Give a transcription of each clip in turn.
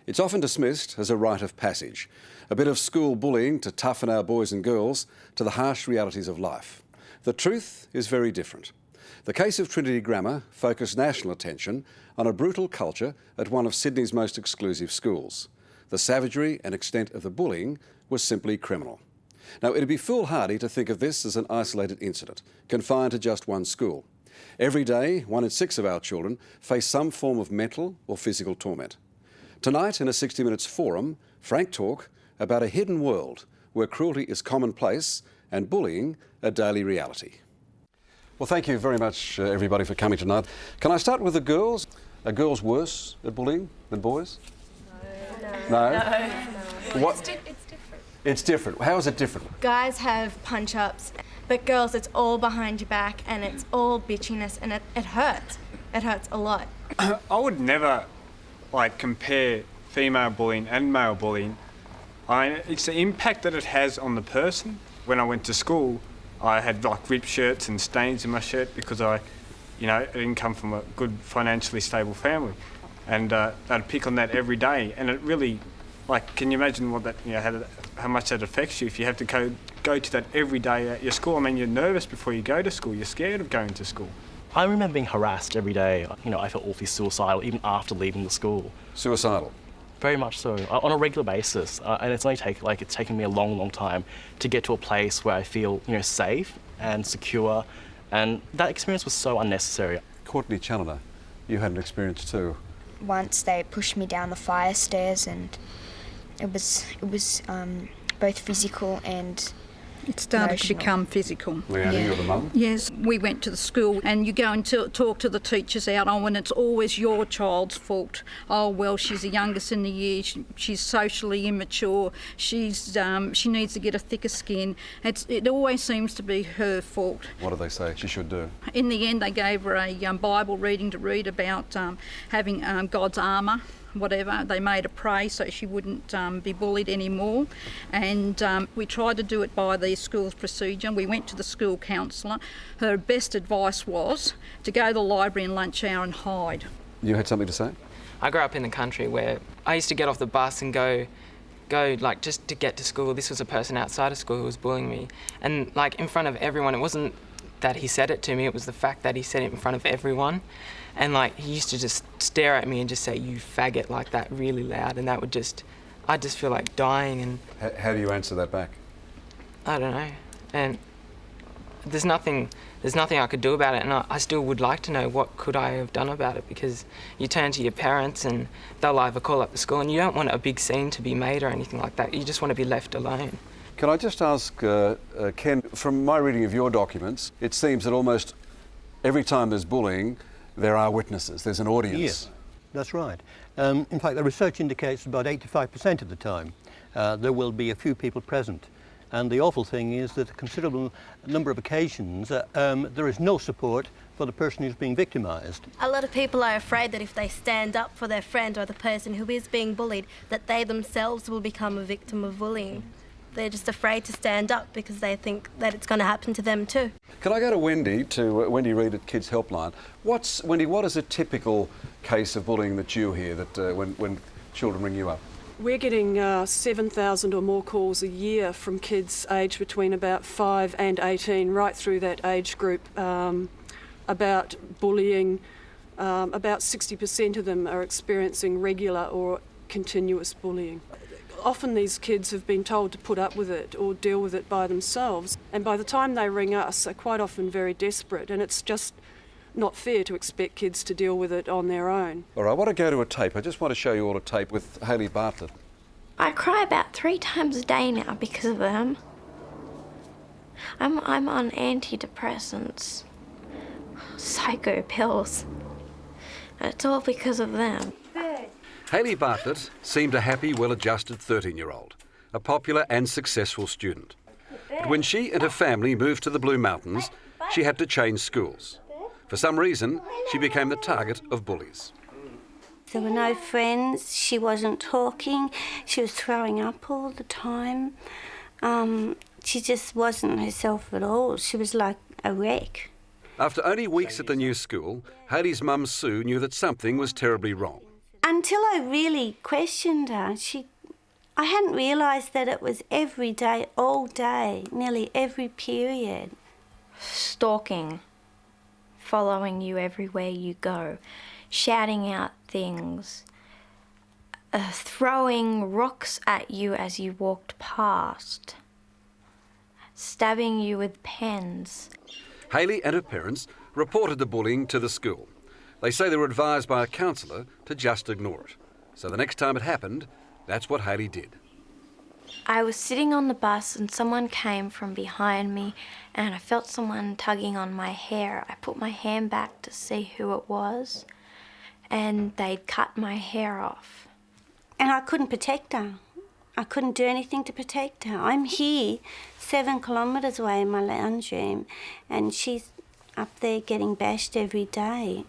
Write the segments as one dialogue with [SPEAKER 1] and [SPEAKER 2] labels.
[SPEAKER 1] It's often dismissed as a rite of passage, a bit of school bullying to toughen our boys and girls to the harsh realities of life. The truth is very different. The case of Trinity Grammar focused national attention on a brutal culture at one of Sydney's most exclusive schools. The savagery and extent of the bullying was simply criminal. Now, it'd be foolhardy to think of this as an isolated incident, confined to just one school. Every day, 1 in 6 of our children face some form of mental or physical torment. Tonight, in a 60 Minutes forum, frank talk about a hidden world where cruelty is commonplace and bullying a daily reality. Well, thank you very much, everybody, for coming tonight. Can I start with the girls? Are girls worse at bullying than boys? No. What?
[SPEAKER 2] It's different.
[SPEAKER 1] It's different. How is it different?
[SPEAKER 2] Guys have punch-ups, but girls, it's all behind your back and it's all bitchiness, and it hurts. It hurts a lot.
[SPEAKER 3] I would never compare female bullying and male bullying. It's the impact that it has on the person. When I went to school, I had ripped shirts and stains in my shirt because I didn't come from a good financially stable family, and I'd pick on that every day. And it really, can you imagine what that how much that affects you if you have to go to that every day at your school? I mean, you're nervous before you go to school. You're scared of going to school.
[SPEAKER 4] I remember being harassed every day. I felt awfully suicidal even after leaving the school.
[SPEAKER 1] Suicidal?
[SPEAKER 4] Very much so, on a regular basis. And it's taken me a long, long time to get to a place where I feel, safe and secure. And that experience was so unnecessary.
[SPEAKER 1] Courtney Challoner, you had an experience too.
[SPEAKER 5] Once they pushed me down the fire stairs, and it was both physical and
[SPEAKER 6] it started
[SPEAKER 5] emotional.
[SPEAKER 6] to become physical.
[SPEAKER 1] Leanne, you're the mum?
[SPEAKER 6] Yes, we went to the school and you go and talk to the teachers out and it's always your child's fault. Oh, well, she's the youngest in the year, she's socially immature, she needs to get a thicker skin. It always seems to be her fault.
[SPEAKER 1] What do they say she should do? In
[SPEAKER 6] the end, they gave her a Bible reading to read about having God's armour. Whatever, they made her pray so she wouldn't be bullied anymore, and we tried to do it by the school's procedure. We went to the school counsellor. Her best advice was to go to the library in lunch hour and hide. You had something to say?
[SPEAKER 7] I grew up in the country where I used to get off the bus and go just to get to school. This was a person outside of school who was bullying me, and in front of everyone. It wasn't that he said it to me, it was the fact that he said it in front of everyone. And he used to just stare at me and just say, "You faggot," like that really loud, and that would I'd just feel like dying. And
[SPEAKER 1] how do you answer that back?
[SPEAKER 7] I don't know. And there's nothing I could do about it, and I still would like to know what could I have done about it, because you turn to your parents and they'll either call up the school, and you don't want a big scene to be made or anything like that. You just want to be left alone.
[SPEAKER 1] Can I just ask, Ken, from my reading of your documents, it seems that almost every time there's bullying, there are witnesses, there's an audience.
[SPEAKER 8] Yes, that's right. In fact, the research indicates about 85% of the time there will be a few people present. And the awful thing is that a considerable number of occasions there is no support for the person who's being victimised.
[SPEAKER 2] A lot of people are afraid that if they stand up for their friend or the person who is being bullied, that they themselves will become a victim of bullying. They're just afraid to stand up because they think that it's going to happen to them too.
[SPEAKER 1] Can I go to Wendy Reid at Kids Helpline? Wendy, what is a typical case of bullying that you hear that when children ring you up?
[SPEAKER 9] We're getting 7,000 or more calls a year from kids aged between about 5 and 18, right through that age group, about bullying. About 60% of them are experiencing regular or continuous bullying. Often these kids have been told to put up with it or deal with it by themselves, and by the time they ring us, they're quite often very desperate, and it's just not fair to expect kids to deal with it on their own.
[SPEAKER 1] All right, I want to go to a tape. I just want to show you all a tape with Hayley Bartlett.
[SPEAKER 10] I cry about 3 times a day now because of them. I'm on antidepressants, psycho pills. It's all because of them.
[SPEAKER 1] Hayley Bartlett seemed a happy, well-adjusted 13-year-old, a popular and successful student. But when she and her family moved to the Blue Mountains, she had to change schools. For some reason, she became the target of bullies.
[SPEAKER 10] There were no friends, she wasn't talking, she was throwing up all the time. She just wasn't herself at all. She was like a wreck.
[SPEAKER 1] After only weeks at the new school, Hayley's mum Sue knew that something was terribly wrong.
[SPEAKER 10] until I really questioned her, I hadn't realised that it was every day, all day, nearly every period.
[SPEAKER 11] Stalking, following you everywhere you go, shouting out things, throwing rocks at you as you walked past, stabbing you with pens.
[SPEAKER 1] Hayley and her parents reported the bullying to the school. They say they were advised by a counsellor to just ignore it. So the next time it happened, that's what Hayley did.
[SPEAKER 11] I was sitting on the bus and someone came from behind me and I felt someone tugging on my hair. I put my hand back to see who it was and they'd cut my hair off.
[SPEAKER 10] And I couldn't protect her. I couldn't do anything to protect her. I'm here 7 kilometres away in my lounge room and she's up there getting bashed every day.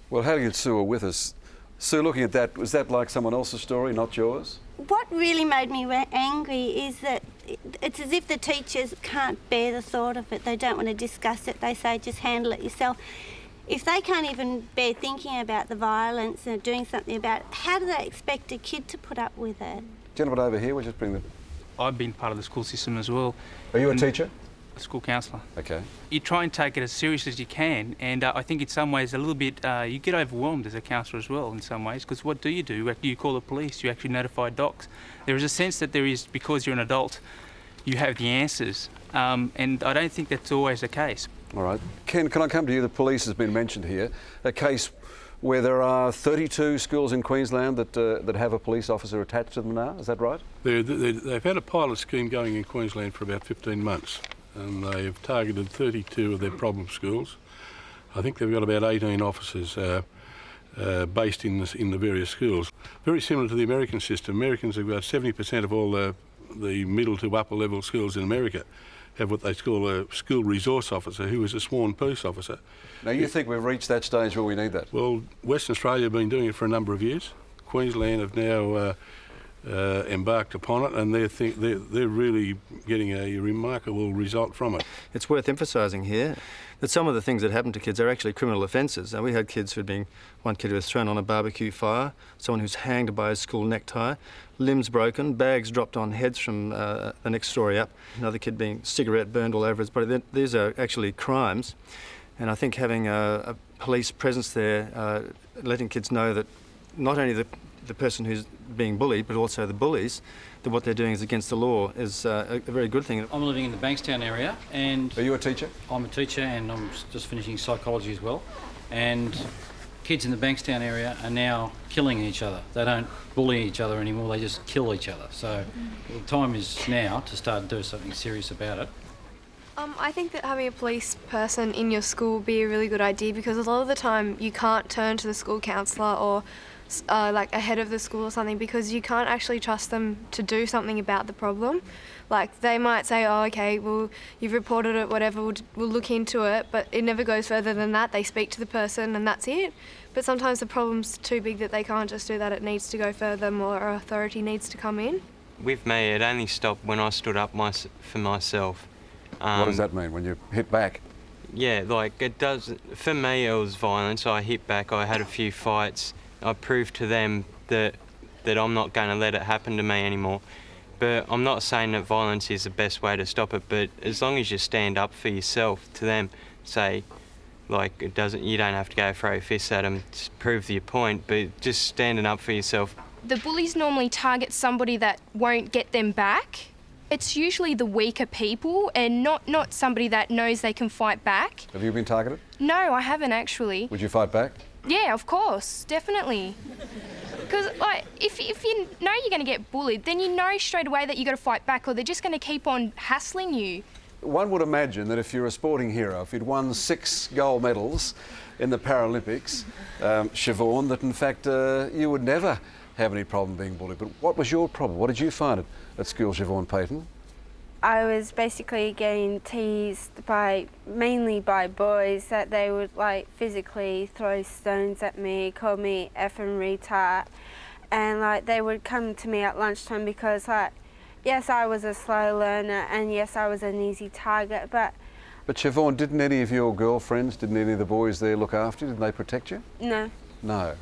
[SPEAKER 1] Well, Hayley and Sue are with us. Sue, looking at that, was that like someone else's story, not yours?
[SPEAKER 10] What really made me angry is that it's as if the teachers can't bear the thought of it. They don't want to discuss it. They say, just handle it yourself. If they can't even bear thinking about the violence and doing something about it, how do they expect a kid to put up with it?
[SPEAKER 1] Gentleman over here, we'll just bring them.
[SPEAKER 12] I've been part of the school system as well.
[SPEAKER 1] Are you a teacher?
[SPEAKER 12] A school counsellor.
[SPEAKER 1] Okay.
[SPEAKER 12] You try and take it as seriously as you can, and I think in some ways a little bit, you get overwhelmed as a counsellor as well in some ways, because what do? You call the police, you actually notify docs. There is a sense that there is, because you're an adult, you have the answers, and I don't think that's always the case.
[SPEAKER 1] All right. Ken, can I come to you? The police has been mentioned here. A case where there are 32 schools in Queensland that have a police officer attached to them now, is that right?
[SPEAKER 13] They've had a pilot scheme going in Queensland for about 15 months. And they've targeted 32 of their problem schools. I think they've got about 18 officers based in the various schools. Very similar to the American system. Americans have got 70% of all the middle to upper level schools in America have what they call a school resource officer, who is a sworn police officer.
[SPEAKER 1] Now, you think we've reached that stage where we need that?
[SPEAKER 13] Well, Western Australia have been doing it for a number of years. Queensland have now embarked upon it, and they're really getting a remarkable result from it.
[SPEAKER 14] It's worth emphasising here that some of the things that happen to kids are actually criminal offences. And we had kids one kid who was thrown on a barbecue fire, someone who's hanged by his school necktie, limbs broken, bags dropped on heads from the next story up, another kid being cigarette burned all over his body. These are actually crimes, and I think having a police presence there, letting kids know that not only the person who's being bullied, but also the bullies, that what they're doing is against the law, is a very good thing.
[SPEAKER 15] I'm living in the Bankstown area, and...
[SPEAKER 1] Are you a teacher?
[SPEAKER 15] I'm a teacher, and I'm just finishing psychology as well. And kids in the Bankstown area are now killing each other. They don't bully each other anymore, they just kill each other. So the time is now to start doing something serious about it.
[SPEAKER 16] I think that having a police person in your school would be a really good idea, because a lot of the time you can't turn to the school counsellor or like a head of the school or something, because you can't actually trust them to do something about the problem. Like, they might say, oh, okay, well, you've reported it, whatever, we'll look into it, but it never goes further than that. They speak to the person and that's it. But sometimes the problem's too big that they can't just do that. It needs to go further, more authority needs to come in.
[SPEAKER 17] With me, it only stopped when I stood up for myself.
[SPEAKER 1] What does that mean, when you hit back?
[SPEAKER 17] Yeah, like, it does. For me, it was violence. I hit back, I had a few fights. I proved to them that I'm not going to let it happen to me anymore. But I'm not saying that violence is the best way to stop it, but as long as you stand up for yourself to them, say, like, you don't have to go throw fists at them to prove your point, but just standing up for yourself.
[SPEAKER 18] The bullies normally target somebody that won't get them back. It's usually the weaker people and not somebody that knows they can fight back.
[SPEAKER 1] Have you been targeted?
[SPEAKER 18] No, I haven't actually.
[SPEAKER 1] Would you fight back?
[SPEAKER 18] Yeah, of course, definitely. Because, like, if you know you're going to get bullied, then you know straight away that you've got to fight back, or they're just going to keep on hassling you.
[SPEAKER 1] One would imagine that if you're a sporting hero, if you'd won 6 gold medals in the Paralympics, Siobhan, that in fact you would never have any problem being bullied. But what was your problem? What did you find at school, Siobhan Payton?
[SPEAKER 19] I was basically getting teased mainly by boys, that they would like physically throw stones at me, call me effing retard, and like they would come to me at lunchtime because, like, yes, I was a slow learner and yes, I was an easy target, but
[SPEAKER 1] Siobhan, didn't any of your girlfriends, didn't any of the boys there look after you? Didn't they protect you?
[SPEAKER 19] No.
[SPEAKER 1] No.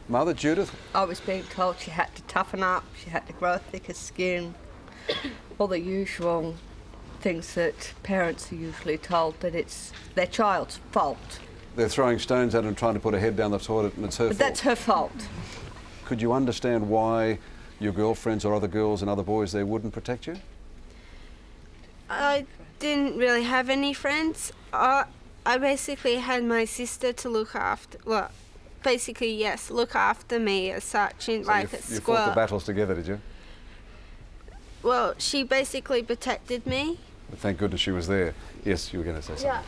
[SPEAKER 1] Mother Judith?
[SPEAKER 20] I was being told she had to toughen up, she had to grow thicker skin, all the usual things that parents are usually told, that it's their child's fault.
[SPEAKER 1] They're throwing stones at her and trying to put her head down the toilet and it's her fault.
[SPEAKER 20] But that's her fault.
[SPEAKER 1] Could you understand why your girlfriends or other girls and other boys there wouldn't protect you?
[SPEAKER 19] I didn't really have any friends. I basically had my sister to look after, well, basically, yes, look after me as such, in,
[SPEAKER 1] So
[SPEAKER 19] like
[SPEAKER 1] you
[SPEAKER 19] at school.
[SPEAKER 1] You fought the battles together, did you?
[SPEAKER 19] Well, she basically protected me.
[SPEAKER 1] But thank goodness she was there. Yes, you were going to say something.
[SPEAKER 21] Yeah.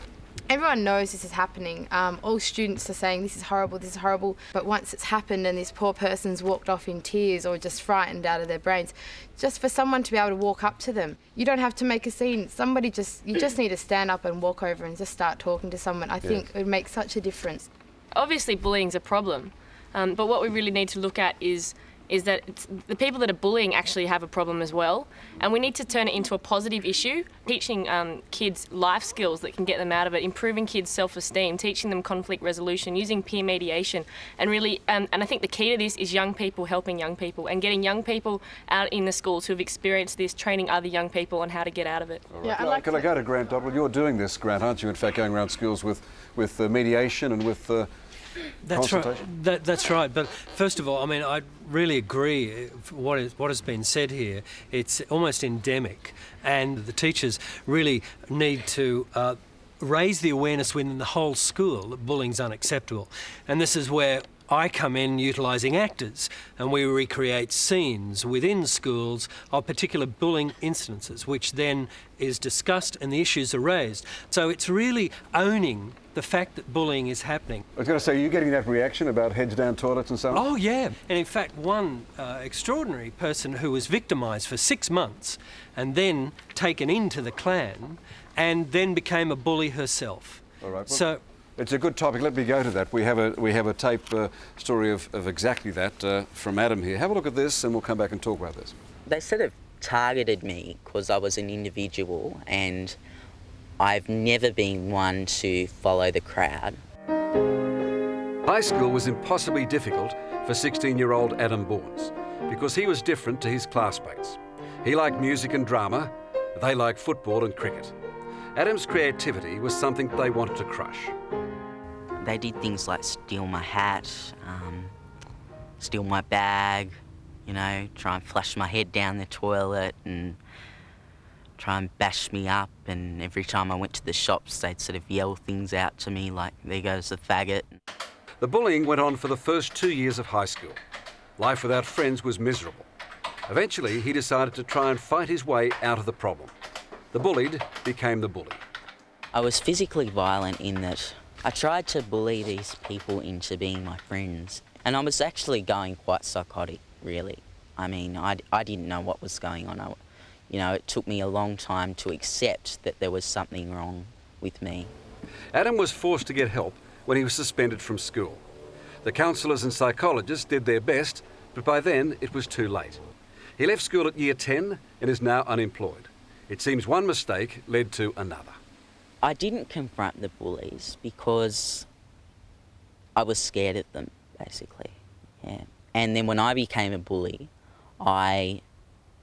[SPEAKER 21] Everyone knows this is happening. All students are saying this is horrible, but once it's happened and this poor person's walked off in tears or just frightened out of their brains, just for someone to be able to walk up to them, you don't have to make a scene. You just need to stand up and walk over and just start talking to someone. I think it would make such a difference.
[SPEAKER 22] Obviously bullying's a problem, but what we really need to look at is that the people that are bullying actually have a problem as well, and we need to turn it into a positive issue, teaching kids life skills that can get them out of it, improving kids' self-esteem, teaching them conflict resolution, using peer mediation, and really, and I think the key to this is young people helping young people and getting young people out in the schools who have experienced this, training other young people on how to get out of it.
[SPEAKER 1] All right. Can I go to Grant Doddle? You're doing this, Grant, aren't you, in fact, going around schools with mediation and with
[SPEAKER 23] That's right. That's right. But first of all, I mean, I really agree. What has been said here, it's almost endemic, and the teachers really need to raise the awareness within the whole school that bullying's unacceptable. And this is where I come in utilising actors, and we recreate scenes within schools of particular bullying incidences, which then is discussed and the issues are raised. So it's really owning the fact that bullying is happening.
[SPEAKER 1] I was going to say, are you getting that reaction about heads down toilets and so on?
[SPEAKER 23] Oh, yeah. And in fact, one extraordinary person who was victimised for 6 months and then taken into the clan and then became a bully herself.
[SPEAKER 1] All right. Well,
[SPEAKER 23] so
[SPEAKER 1] it's a good topic. Let me go to that. We have a tape story of exactly that from Adam here. Have a look at this and we'll come back and talk about this.
[SPEAKER 24] They sort of targeted me because I was an individual, and I've never been one to follow the crowd.
[SPEAKER 1] High school was impossibly difficult for 16-year-old Adam Bournes because he was different to his classmates. He liked music and drama, they liked football and cricket. Adam's creativity was something they wanted to crush.
[SPEAKER 24] They did things like steal my hat, steal my bag, you know, try and flush my head down the toilet and try and bash me up, and every time I went to the shops they'd sort of yell things out to me like, there goes the faggot.
[SPEAKER 1] The bullying went on for the first 2 years of high school. Life without friends was miserable. Eventually he decided to try and fight his way out of the problem. The bullied became the bully.
[SPEAKER 24] I was physically violent in that I tried to bully these people into being my friends, and I was actually going quite psychotic, really. I mean, I didn't know what was going on. You know, it took me a long time to accept that there was something wrong with me.
[SPEAKER 1] Adam was forced to get help when he was suspended from school. The counsellors and psychologists did their best, but by then it was too late. He left school at year 10 and is now unemployed. It seems one mistake led to another.
[SPEAKER 24] I didn't confront the bullies because I was scared of them, basically. Yeah. And then when I became a bully, I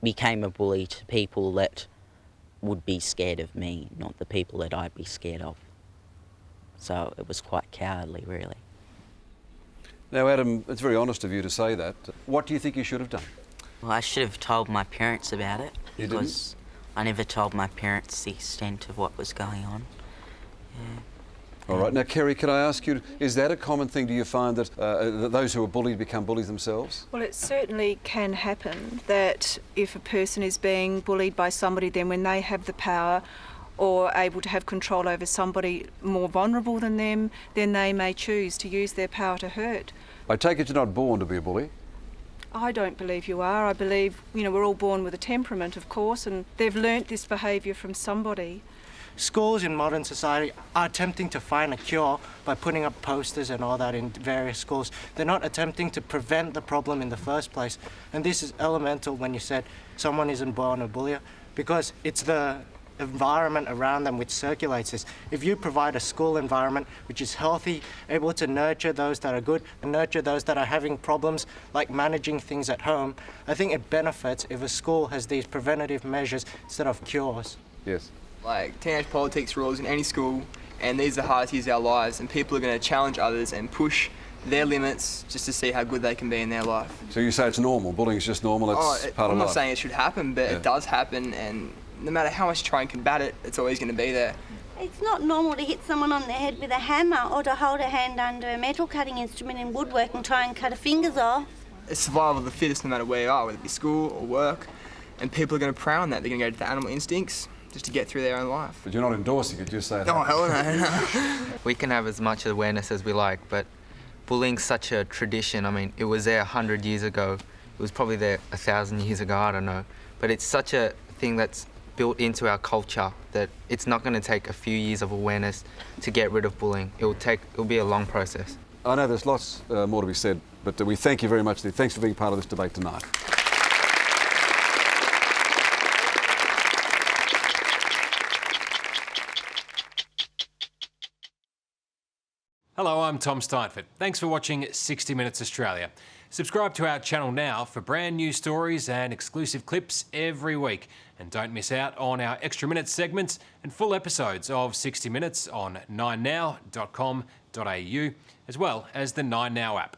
[SPEAKER 24] became a bully to people that would be scared of me, not the people that I'd be scared of. So it was quite cowardly, really.
[SPEAKER 1] Now, Adam, it's very honest of you to say that. What do you think you should have done?
[SPEAKER 24] Well, I should have told my parents about it.
[SPEAKER 1] You
[SPEAKER 24] because I never told my parents the extent of what was going on. Yeah.
[SPEAKER 1] All right. Now, Kerry, can I ask you, is that a common thing? Do you find that those who are bullied become bullies themselves?
[SPEAKER 25] Well, it certainly can happen that if a person is being bullied by somebody, then when they have the power or able to have control over somebody more vulnerable than them, then they may choose to use their power to hurt.
[SPEAKER 1] I take it you're not born to be a bully?
[SPEAKER 25] I don't believe you are. I believe, you know, we're all born with a temperament, of course, and they've learnt this behaviour from somebody.
[SPEAKER 26] Schools in modern society are attempting to find a cure by putting up posters and all that in various schools. They're not attempting to prevent the problem in the first place. And this is elemental when you said someone isn't born a bully, because it's the environment around them which circulates this. If you provide a school environment which is healthy, able to nurture those that are good and nurture those that are having problems like managing things at home, I think it benefits if a school has these preventative measures instead of cures.
[SPEAKER 1] Yes.
[SPEAKER 3] Like teenage politics rules in any school, and these are the hardest years of our lives, and people are going to challenge others and push their limits just to see how good they can be in their life.
[SPEAKER 1] So you say it's normal, bullying's just normal, it's part of life?
[SPEAKER 3] I'm not saying it should happen, but it does happen, and no matter how much you try and combat it, it's always going to be there.
[SPEAKER 10] It's not normal to hit someone on the head with a hammer or to hold a hand under a metal cutting instrument in woodwork and try and cut her fingers off.
[SPEAKER 3] It's survival of the fittest no matter where you are, whether it be school or work, and people are going to prey on that. They're going to go to the animal instincts just to get through their own life.
[SPEAKER 1] But you're not endorsing it, just say that.
[SPEAKER 3] Oh, hell no.
[SPEAKER 4] We can have as much awareness as we like, but bullying's such a tradition. I mean, it was there 100 years ago. It was probably there 1,000 years ago, I don't know. But it's such a thing that's built into our culture that it's not going to take a few years of awareness to get rid of bullying. It'll be a long process.
[SPEAKER 1] I know there's lots more to be said, but we thank you very much. Thanks for being part of this debate tonight.
[SPEAKER 5] Hello, I'm Tom Steinfort. Thanks for watching 60 Minutes Australia. Subscribe to our channel now for brand new stories and exclusive clips every week. And don't miss out on our Extra Minutes segments and full episodes of 60 Minutes on 9now.com.au, as well as the 9Now app.